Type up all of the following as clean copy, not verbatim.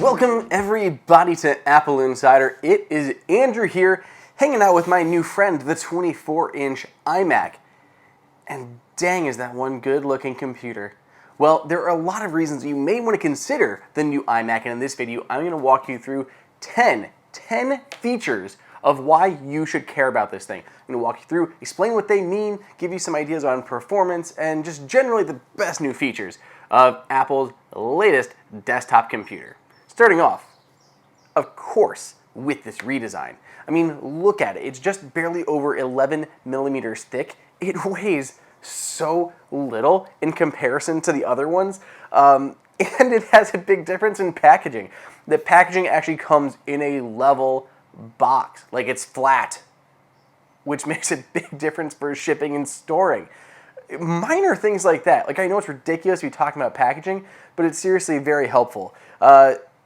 Welcome everybody to AppleINsider. It is Andrew here, hanging out with my new friend, the 24-inch iMac. And dang, is that one good-looking computer. Well, there are a lot of reasons you may want to consider the new iMac, and in this video, I'm going to walk you through 10 features of why you should care about this thing. I'm going to walk you through, explain what they mean, give you some ideas on performance, and just generally the best new features of Apple's latest desktop computer. Starting off, of course, with this redesign. I mean, look at it. It's just barely over 11 millimeters thick. It weighs so little in comparison to the other ones, and it has a big difference in packaging. The packaging actually comes in a level box, like it's flat, which makes a big difference for shipping and storing. Minor things like that. Like, I know it's ridiculous to be talking about packaging, but it's seriously very helpful.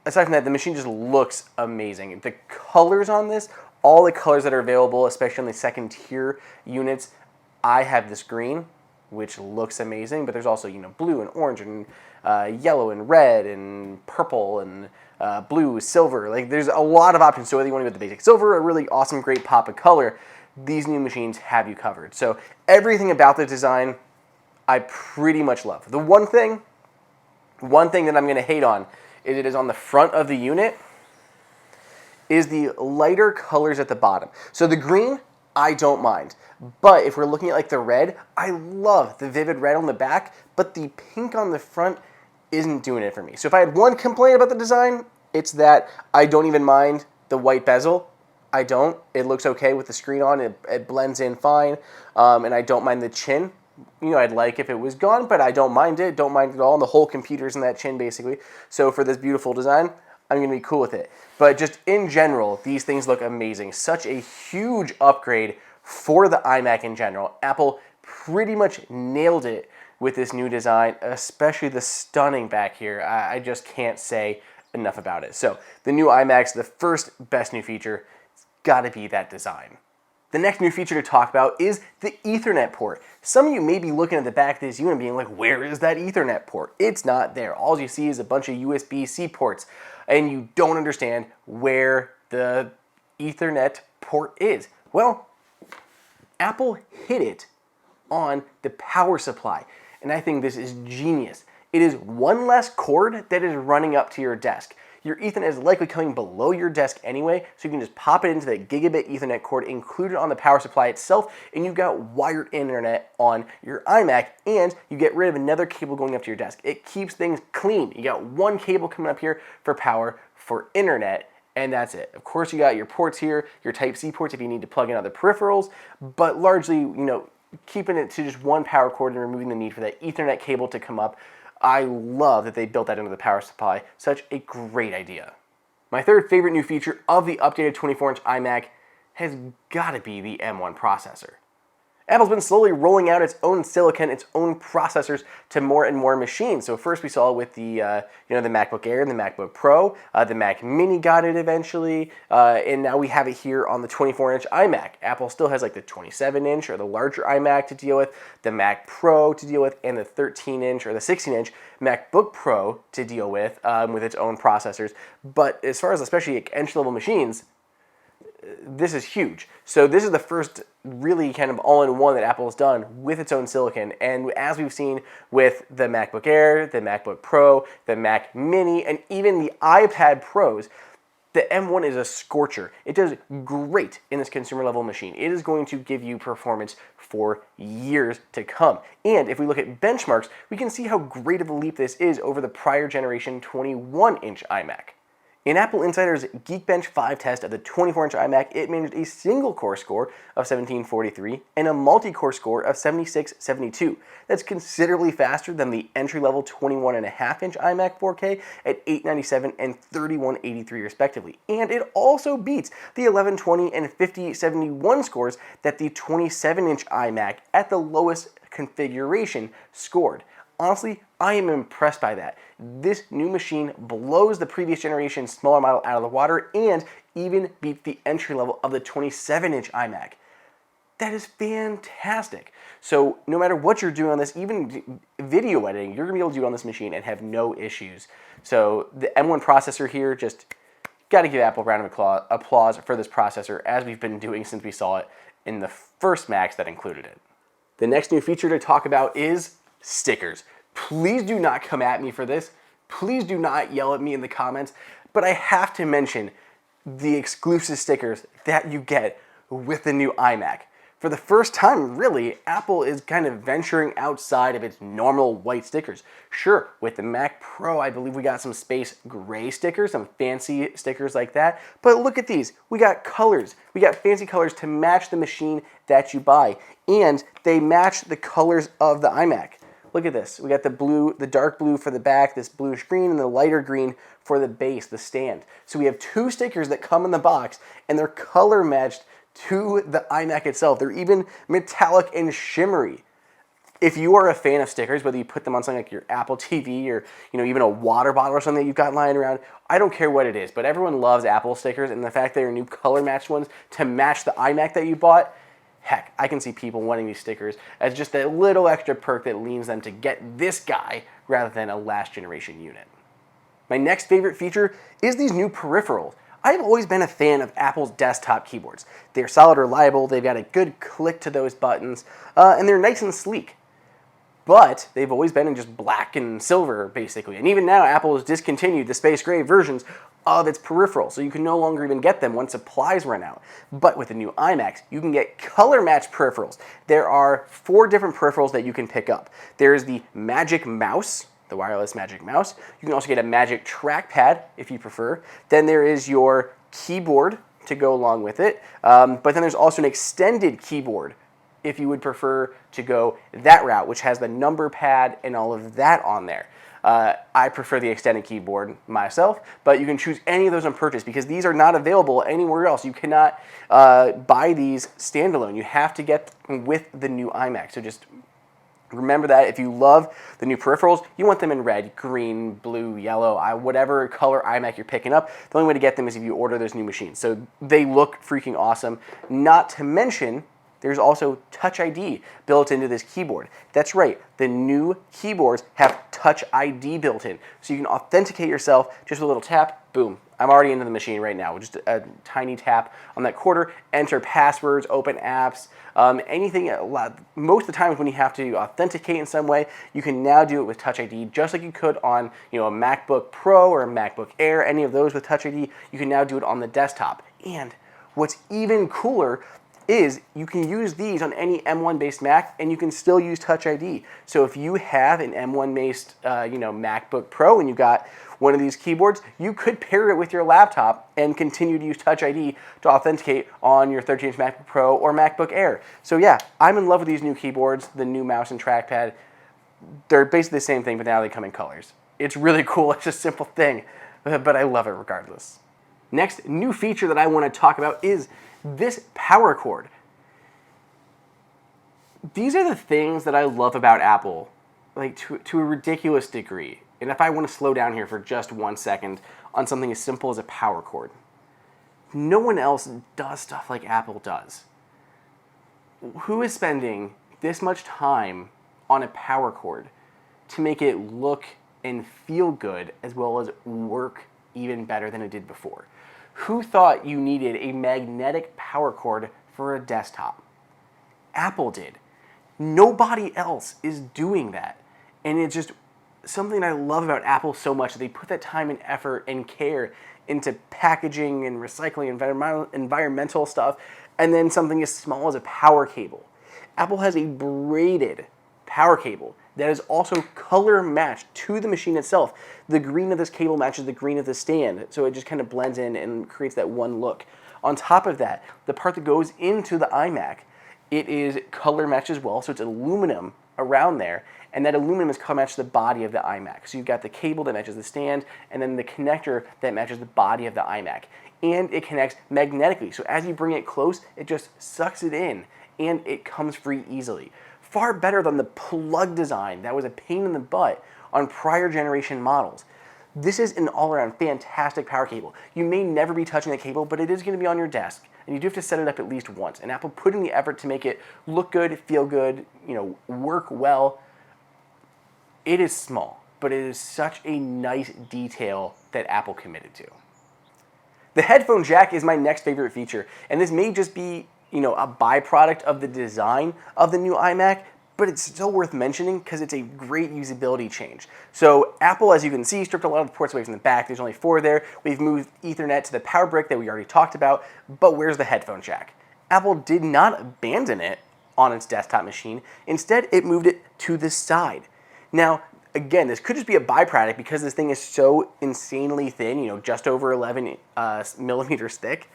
Aside from that, the machine just looks amazing. The colors on this, all the colors that are available, especially on the second tier units, I have this green, which looks amazing, but there's also, you know, blue and orange and yellow and red and purple and blue, silver. Like, there's a lot of options. So whether you want to go with the basic silver, a really awesome, great pop of color, these new machines have you covered. So everything about the design, I pretty much love. The one thing that I'm going to hate on is it is on the front of the unit is the lighter colors at the bottom. So the green, I don't mind. But if we're looking at like the red, I love the vivid red on the back, but the pink on the front isn't doing it for me. So if I had one complaint about the design, it's that I don't even mind the white bezel. I don't. It looks okay with the screen on. It blends in fine. And I don't mind the chin. You know, I'd like if it was gone, but I don't mind it. Don't mind it at all. And the whole computer's in that chin, basically. So for this beautiful design, I'm going to be cool with it. But just in general, these things look amazing. Such a huge upgrade for the iMac in general. Apple pretty much nailed it with this new design, especially the stunning back here. I just can't say enough about it. So the new iMac's the first best new feature. It's got to be that design. The next new feature to talk about is the Ethernet port. Some of you may be looking at the back of this unit being like, where is that Ethernet port? It's not there. All you see is a bunch of USB-C ports, and you don't understand where the Ethernet port is. Well, Apple hit it on the power supply, and I think this is genius. It is one less cord that is running up to your desk. Your Ethernet is likely coming below your desk anyway, so you can just pop it into the gigabit Ethernet cord included on the power supply itself, and you've got wired internet on your iMac, and you get rid of another cable going up to your desk. It keeps things clean. You got one cable coming up here for power, for internet, and that's it. Of course, you got your ports here, your Type-C ports if you need to plug in other peripherals, but largely, you know, keeping it to just one power cord and removing the need for that Ethernet cable to come up. I love that they built that into the power supply. Such a great idea. My third favorite new feature of the updated 24-inch iMac has got to be the M1 processor. Apple's been slowly rolling out its own silicon, its own processors to more and more machines. So first we saw with the the MacBook Air and the MacBook Pro, the Mac Mini got it eventually, and now we have it here on the 24-inch iMac. Apple still has like the 27-inch or the larger iMac to deal with, the Mac Pro to deal with, and the 13-inch or the 16-inch MacBook Pro to deal with its own processors. But as far as especially entry-level machines, this is huge. So this is the first really kind of all-in-one that Apple has done with its own silicon. And as we've seen with the MacBook Air, the MacBook Pro, the Mac Mini, and even the iPad Pros, the M1 is a scorcher. It does great in this consumer-level machine. It is going to give you performance for years to come. And if we look at benchmarks, we can see how great of a leap this is over the prior generation 21-inch iMac. In AppleInsider's Geekbench 5 test of the 24-inch iMac, it managed a single-core score of 1743 and a multi-core score of 7672. That's considerably faster than the entry-level 21.5-inch iMac 4K at 897 and 3183 respectively. And it also beats the 1120 and 5071 scores that the 27-inch iMac at the lowest configuration scored. Honestly, I am impressed by that. This new machine blows the previous generation smaller model out of the water and even beats the entry level of the 27-inch iMac. That is fantastic. So no matter what you're doing on this, even video editing, you're gonna be able to do it on this machine and have no issues. So the M1 processor here, just got to give Apple a round of applause for this processor, as we've been doing since we saw it in the first Macs that included it. The next new feature to talk about is stickers. Please do not come at me for this. Please do not yell at me in the comments, but I have to mention the exclusive stickers that you get with the new iMac. For the first time, really, Apple is kind of venturing outside of its normal white stickers. Sure, with the Mac Pro, I believe we got some space gray stickers, some fancy stickers like that. But look at these. We got colors. We got fancy colors to match the machine that you buy. And they match the colors of the iMac. Look at this. We got the blue, the dark blue for the back, this bluish green, and the lighter green for the base, the stand. So we have two stickers that come in the box, and they're color matched to the iMac itself. They're even metallic and shimmery. If you are a fan of stickers, whether you put them on something like your Apple TV or even a water bottle or something that you've got lying around, I don't care what it is, but everyone loves Apple stickers, and the fact that there are new color matched ones to match the iMac that you bought, heck, I can see people wanting these stickers as just a little extra perk that leans them to get this guy rather than a last generation unit. My next favorite feature is these new peripherals. I've always been a fan of Apple's desktop keyboards. They're solid, reliable, they've got a good click to those buttons, and they're nice and sleek. But they've always been in just black and silver, basically. And even now, Apple has discontinued the space gray versions of its peripherals, so you can no longer even get them once supplies run out. But with the new iMacs, you can get color-matched peripherals. There are 4 different peripherals that you can pick up. There's the Magic Mouse, the wireless Magic Mouse. You can also get a Magic Trackpad, if you prefer. Then there is your keyboard to go along with it. But then there's also an extended keyboard, if you would prefer to go that route, which has the number pad and all of that on there. I prefer the extended keyboard myself, but you can choose any of those on purchase because these are not available anywhere else. You cannot buy these standalone. You have to get them with the new iMac. So just remember that if you love the new peripherals, you want them in red, green, blue, yellow, whatever color iMac you're picking up, the only way to get them is if you order those new machines. So they look freaking awesome. Not to mention, there's also Touch ID built into this keyboard. That's right, the new keyboards have Touch ID built in. So you can authenticate yourself just with a little tap, boom. I'm already into the machine right now. Just a tiny tap on that quarter, enter passwords, open apps, anything. Most of the times when you have to authenticate in some way, you can now do it with Touch ID, just like you could on a MacBook Pro or a MacBook Air, any of those with Touch ID. You can now do it on the desktop. And what's even cooler is you can use these on any M1 based Mac and you can still use Touch ID. So if you have an M1 based MacBook Pro and you got one of these keyboards, you could pair it with your laptop and continue to use Touch ID to authenticate on your 13-inch MacBook Pro or MacBook Air. So yeah, I'm in love with these new keyboards, the new mouse and trackpad. They're basically the same thing, but now they come in colors. It's really cool. It's a simple thing, but I love it regardless. Next new feature that I want to talk about is this power cord. These are the things that I love about Apple, like to a ridiculous degree. And if I want to slow down here for just 1 second on something as simple as a power cord, no one else does stuff like Apple does. Who is spending this much time on a power cord to make it look and feel good as well as work even better than it did before? Who thought you needed a magnetic power cord for a desktop? Apple did. Nobody else is doing that. And it's just something I love about Apple so much, that they put that time and effort and care into packaging and recycling environmental stuff, and then something as small as a power cable. Apple has a braided power cable that is also color matched to the machine itself. The green of this cable matches the green of the stand, so it just kind of blends in and creates that one look. On top of that, the part that goes into the iMac, it is color matched as well, so it's aluminum around there, and that aluminum is color matched to the body of the iMac. So you've got the cable that matches the stand, and then the connector that matches the body of the iMac. And it connects magnetically, so as you bring it close, it just sucks it in, and it comes free easily. Far better than the plug design that was a pain in the butt on prior generation models. This is an all-around fantastic power cable. You may never be touching the cable, but it is going to be on your desk and you do have to set it up at least once. And Apple put in the effort to make it look good, feel good, work well. It is small, but it is such a nice detail that Apple committed to. The headphone jack is my next favorite feature, and this may just be, a byproduct of the design of the new iMac, but it's still worth mentioning because it's a great usability change. So Apple, as you can see, stripped a lot of the ports away from the back. There's only 4 there. We've moved Ethernet to the power brick that we already talked about, but where's the headphone jack? Apple did not abandon it on its desktop machine. Instead, it moved it to the side. Now, again, this could just be a byproduct because this thing is so insanely thin, just over 11 millimeters thick.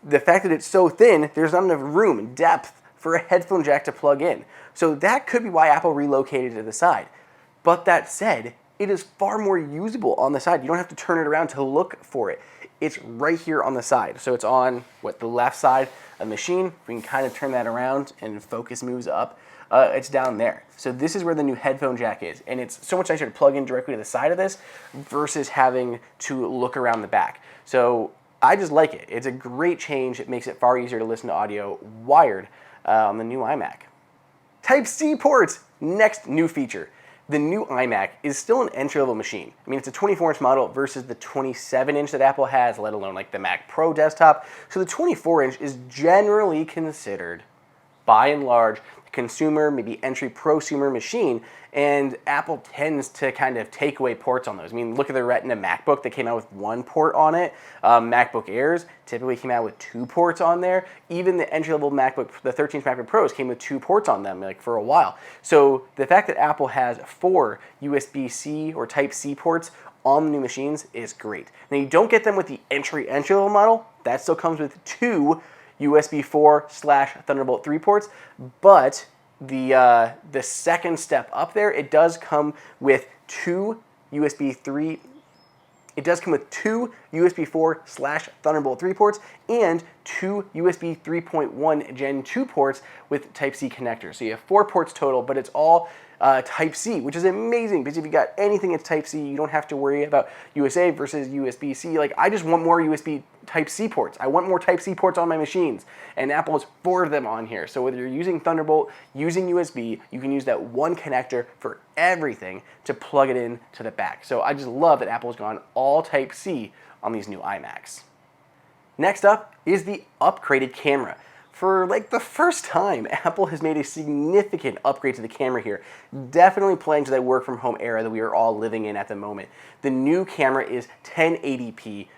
The fact that it's so thin, there's not enough room and depth for a headphone jack to plug in. So that could be why Apple relocated it to the side. But that said, it is far more usable on the side. You don't have to turn it around to look for it. It's right here on the side. So it's on, the left side of the machine. We can kind of turn that around and focus moves up. It's down there. So this is where the new headphone jack is. And it's so much nicer to plug in directly to the side of this versus having to look around the back. So I just like it. It's a great change. It makes it far easier to listen to audio wired on the new iMac. Type-C ports, next new feature. The new iMac is still an entry-level machine. I mean, it's a 24-inch model versus the 27-inch that Apple has, let alone like the Mac Pro desktop. So the 24-inch is generally considered, by and large, consumer, maybe entry prosumer machine, and Apple tends to kind of take away ports on those. I mean, look at the Retina MacBook that came out with 1 port on it. MacBook Airs typically came out with 2 ports on there. Even the entry-level MacBook, the 13-inch MacBook Pros came with 2 ports on them, for a while. So the fact that Apple has 4 USB-C or Type-C ports on the new machines is great. Now, you don't get them with the entry-level model. That still comes with 2 USB 4/Thunderbolt 3 ports, but the second step up there, it does come with 2 USB 3. It does come with 2 USB 4/Thunderbolt 3 ports and 2 USB 3.1 Gen 2 ports with Type-C connectors. So you have 4 ports total, but it's all Type-C, which is amazing because if you got anything that's Type-C, you don't have to worry about USA versus USB-C. I just want more USB Type-C ports. I want more Type-C ports on my machines, and Apple has 4 of them on here. So whether you're using Thunderbolt, using USB, you can use that one connector for everything to plug it in to the back. So I just love that Apple's gone all Type-C on these new iMacs. Next up is the upgraded camera. For the first time, Apple has made a significant upgrade to the camera here, definitely playing to that work from home era that we are all living in at the moment. The new camera is 1080p,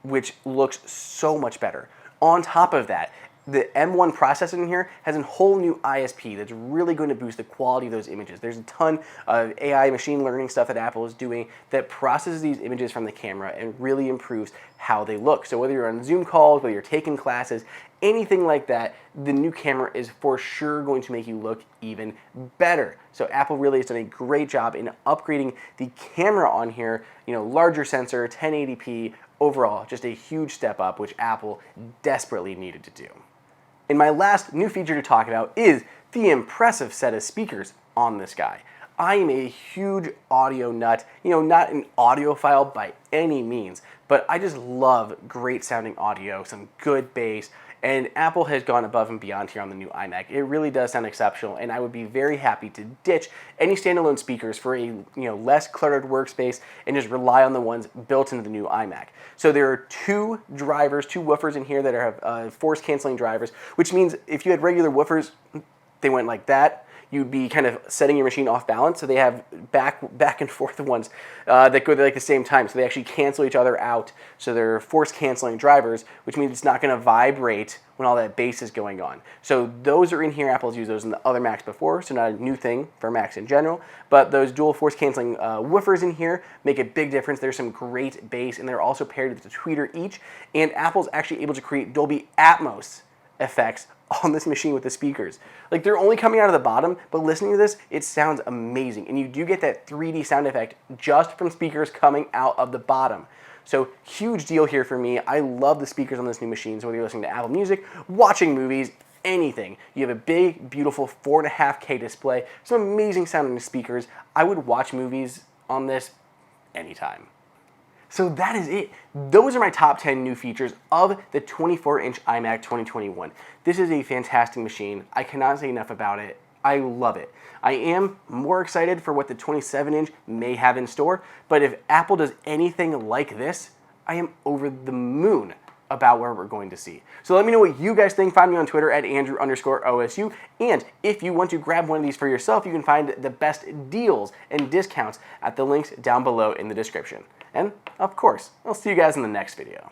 which looks so much better. On top of that, the M1 processor in here has a whole new ISP that's really going to boost the quality of those images. There's a ton of AI machine learning stuff that Apple is doing that processes these images from the camera and really improves how they look. So whether you're on Zoom calls, whether you're taking classes, anything like that, the new camera is for sure going to make you look even better. So Apple really has done a great job in upgrading the camera on here, larger sensor, 1080p, overall, just a huge step up, which Apple desperately needed to do. And my last new feature to talk about is the impressive set of speakers on this guy. I am a huge audio nut, not an audiophile by any means, but I just love great sounding audio, some good bass, and Apple has gone above and beyond here on the new iMac. It really does sound exceptional, and I would be very happy to ditch any standalone speakers for a less cluttered workspace and just rely on the ones built into the new iMac. So there are 2 drivers, 2 woofers in here that have force canceling drivers, which means if you had regular woofers, they went like that, you'd be kind of setting your machine off balance. So they have back and forth ones that go at the same time. So they actually cancel each other out. So they're force canceling drivers, which means it's not going to vibrate when all that bass is going on. So those are in here. Apple's used those in the other Macs before, so not a new thing for Macs in general. But those dual force canceling woofers in here make a big difference. There's some great bass, and they're also paired with a tweeter each. And Apple's actually able to create Dolby Atmos effects on this machine with the speakers. They're only coming out of the bottom, but listening to this, it sounds amazing. And you do get that 3D sound effect just from speakers coming out of the bottom. So huge deal here for me. I love the speakers on this new machine. So whether you're listening to Apple Music, watching movies, anything, you have a big, beautiful 4.5K display, some amazing sounding speakers. I would watch movies on this anytime. So that is it. Those are my top 10 new features of the 24-inch iMac 2021. This is a fantastic machine. I cannot say enough about it. I love it. I am more excited for what the 27-inch may have in store, but if Apple does anything like this, I am over the moon about where we're going to see. So let me know what you guys think. Find me on Twitter at Andrew_OSU. And if you want to grab one of these for yourself, you can find the best deals and discounts at the links down below in the description. And of course, I'll see you guys in the next video.